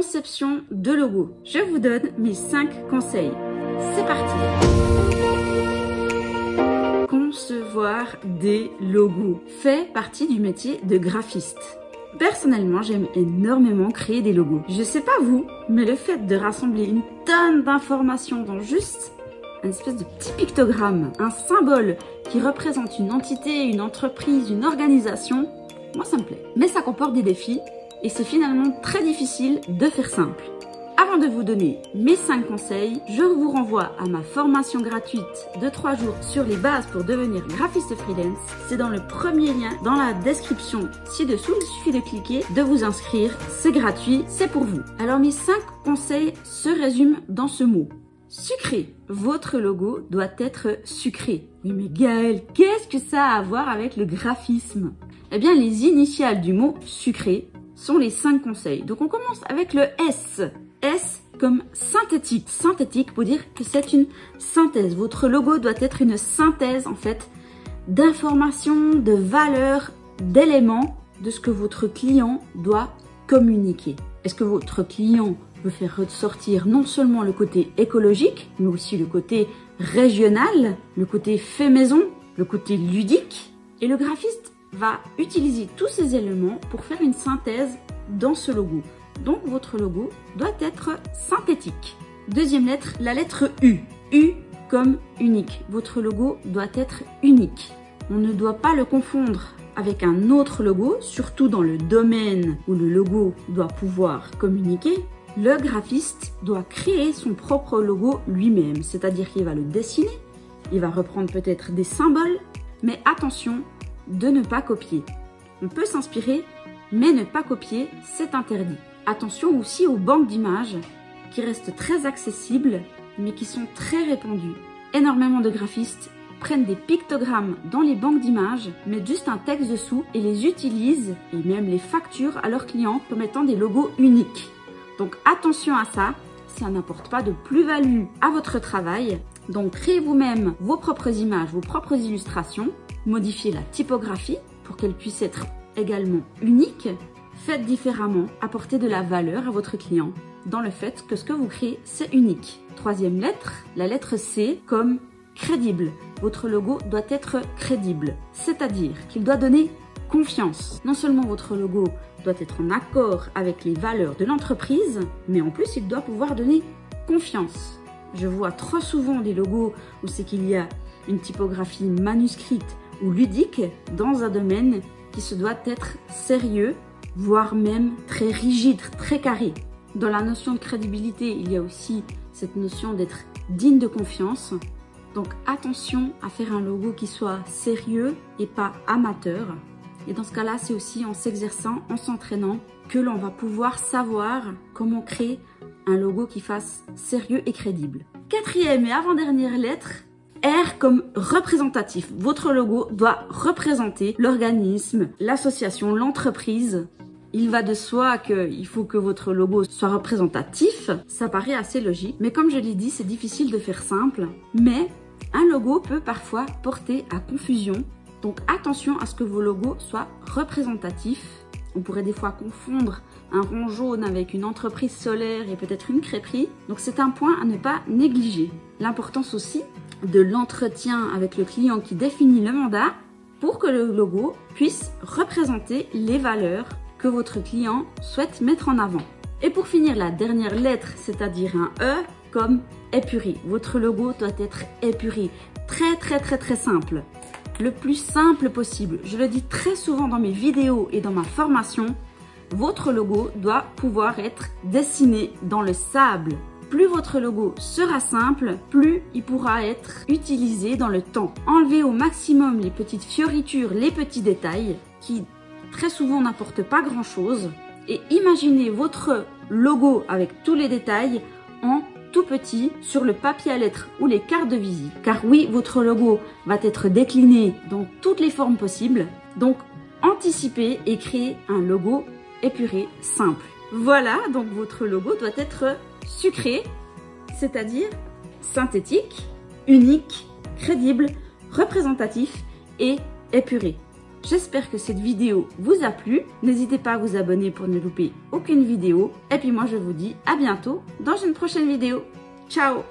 conception de logo. Je vous donne mes 5 conseils. C'est parti! Concevoir des logos fait partie du métier de graphiste. Personnellement, j'aime énormément créer des logos. Je sais pas vous, mais le fait de rassembler une tonne d'informations dans juste une espèce de petit pictogramme, un symbole qui représente une entité, une entreprise, une organisation, moi ça me plaît. Mais ça comporte des défis et c'est finalement très difficile de faire simple. Avant de vous donner mes 5 conseils, je vous renvoie à ma formation gratuite de 3 jours sur les bases pour devenir graphiste freelance. C'est dans le premier lien dans la description ci-dessous. Il suffit de cliquer, de vous inscrire. C'est gratuit, c'est pour vous. Alors mes 5 conseils se résument dans ce mot. Sucré. Votre logo doit être sucré. Oui mais Gaëlle, qu'est-ce que ça a à voir avec le graphisme? Eh bien les initiales du mot sucré sont les 5 conseils. Donc on commence avec le S. S comme synthétique. Synthétique pour dire que c'est une synthèse. Votre logo doit être une synthèse en fait d'informations, de valeurs, d'éléments de ce que votre client doit communiquer. Est-ce que votre client veut faire ressortir non seulement le côté écologique, mais aussi le côté régional, le côté fait maison, le côté ludique? Et le graphiste va utiliser tous ces éléments pour faire une synthèse dans ce logo. Donc votre logo doit être synthétique. Deuxième lettre, la lettre U. U comme unique. Votre logo doit être unique. On ne doit pas le confondre avec un autre logo, surtout dans le domaine où le logo doit pouvoir communiquer. Le graphiste doit créer son propre logo lui-même, c'est-à-dire qu'il va le dessiner, il va reprendre peut-être des symboles, mais attention de ne pas copier. On peut s'inspirer, mais ne pas copier, c'est interdit. Attention aussi aux banques d'images qui restent très accessibles mais qui sont très répandues. Énormément de graphistes prennent des pictogrammes dans les banques d'images, mettent juste un texte dessous et les utilisent et même les facturent à leurs clients comme étant des logos uniques. Donc attention à ça, ça n'apporte pas de plus-value à votre travail. Donc créez vous-même vos propres images, vos propres illustrations, modifiez la typographie pour qu'elle puisse être également unique. Faites différemment, apportez de la valeur à votre client dans le fait que ce que vous créez, c'est unique. Troisième lettre, la lettre C comme crédible. Votre logo doit être crédible, c'est-à-dire qu'il doit donner confiance. Non seulement votre logo doit être en accord avec les valeurs de l'entreprise, mais en plus il doit pouvoir donner confiance. Je vois trop souvent des logos où c'est qu'il y a une typographie manuscrite ou ludique dans un domaine qui se doit être sérieux, voire même très rigide, très carré. Dans la notion de crédibilité, il y a aussi cette notion d'être digne de confiance. Donc attention à faire un logo qui soit sérieux et pas amateur. Et dans ce cas-là, c'est aussi en s'exerçant, en s'entraînant, que l'on va pouvoir savoir comment créer un logo qui fasse sérieux et crédible. Quatrième et avant-dernière lettre, R comme représentatif. Votre logo doit représenter l'organisme, l'association, l'entreprise. Il va de soi qu'il faut que votre logo soit représentatif. Ça paraît assez logique. Mais comme je l'ai dit, c'est difficile de faire simple. Mais un logo peut parfois porter à confusion. Donc attention à ce que vos logos soient représentatifs. On pourrait des fois confondre un rond jaune avec une entreprise solaire et peut-être une crêperie. Donc c'est un point à ne pas négliger. L'importance aussi de l'entretien avec le client qui définit le mandat pour que le logo puisse représenter les valeurs que votre client souhaite mettre en avant. Et pour finir, la dernière lettre, c'est-à-dire un E comme épuré. Votre logo doit être épuré. Très simple. Le plus simple possible. Je le dis très souvent dans mes vidéos et dans ma formation. Votre logo doit pouvoir être dessiné dans le sable. Plus votre logo sera simple, plus il pourra être utilisé dans le temps. Enlevez au maximum les petites fioritures, les petits détails qui très souvent n'apportent pas grand-chose. Et imaginez votre logo avec tous les détails en tout petit sur le papier à lettres ou les cartes de visite. Car oui, votre logo va être décliné dans toutes les formes possibles. Donc, anticipez et créez un logo épuré, simple. Voilà, donc votre logo doit être sucré, c'est-à-dire synthétique, unique, crédible, représentatif et épuré. J'espère que cette vidéo vous a plu. N'hésitez pas à vous abonner pour ne louper aucune vidéo. Et puis moi, je vous dis à bientôt dans une prochaine vidéo. Ciao!